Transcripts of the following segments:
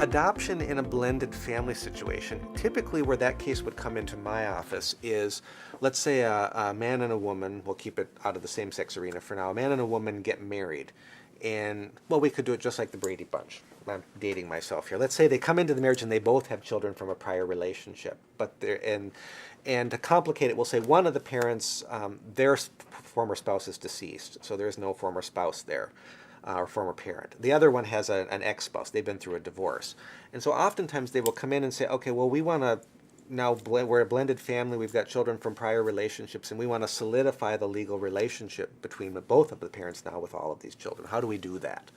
Adoption in a blended family situation, typically where that case would come into my office is, let's say a man and a woman, we'll keep it out of the same-sex arena for now, a man and a woman get married. And, well, we could do it just like the Brady Bunch. I'm dating myself here. Let's say they come into the marriage and they both have children from a prior relationship. But they're, and to complicate it, we'll say one of the parents, their former spouse is deceased, so there's no former spouse there. Or former parent. The other one has an ex-spouse. They've been through a divorce. And so oftentimes they will come in and say, okay, well, we want to now, we're a blended family, we've got children from prior relationships, and we want to solidify the legal relationship between both of the parents now with all of these children. How do we do that?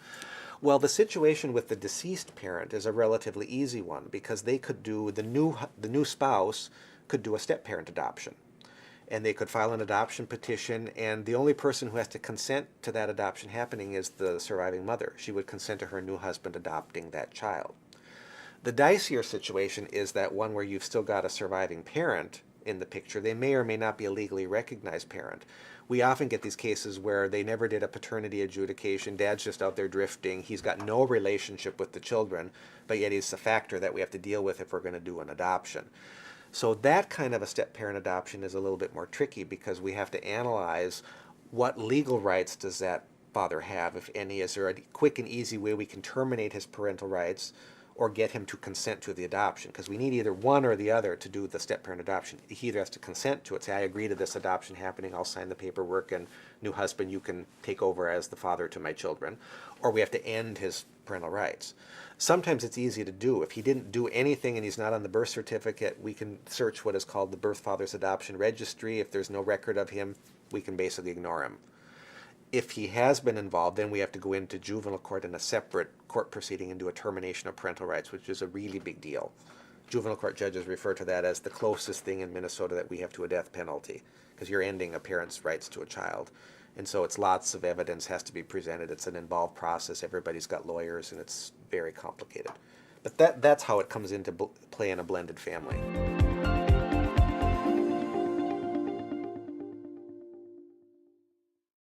Well, the situation with the deceased parent is a relatively easy one because they could do, the new spouse could do a step-parent adoption. And they could file an adoption petition, and the only person who has to consent to that adoption happening is the surviving mother. She would consent to her new husband adopting that child. The dicier situation is that one where you've still got a surviving parent in the picture. They may or may not be a legally recognized parent. We often get these cases where they never did a paternity adjudication. Dad's just out there drifting. He's got no relationship with the children, but yet he's a factor that we have to deal with if we're going to do an adoption. So that kind of a step-parent adoption is a little bit more tricky because we have to analyze what legal rights does that father have, if any. Is there a quick and easy way we can terminate his parental rights or get him to consent to the adoption? Because we need either one or the other to do the step-parent adoption. He either has to consent to it, say, I agree to this adoption happening, I'll sign the paperwork, and new husband, you can take over as the father to my children, or we have to end his parental rights. Sometimes it's easy to do. If he didn't do anything and he's not on the birth certificate, we can search what is called the birth father's adoption registry. If there's no record of him, we can basically ignore him. If he has been involved, then we have to go into juvenile court in a separate court proceeding and do a termination of parental rights, which is a really big deal. Juvenile court judges refer to that as the closest thing in Minnesota that we have to a death penalty, because you're ending a parent's rights to a child. And so it's lots of evidence has to be presented. It's an involved process. Everybody's got lawyers, and it's very complicated. But that's how it comes into play in a blended family.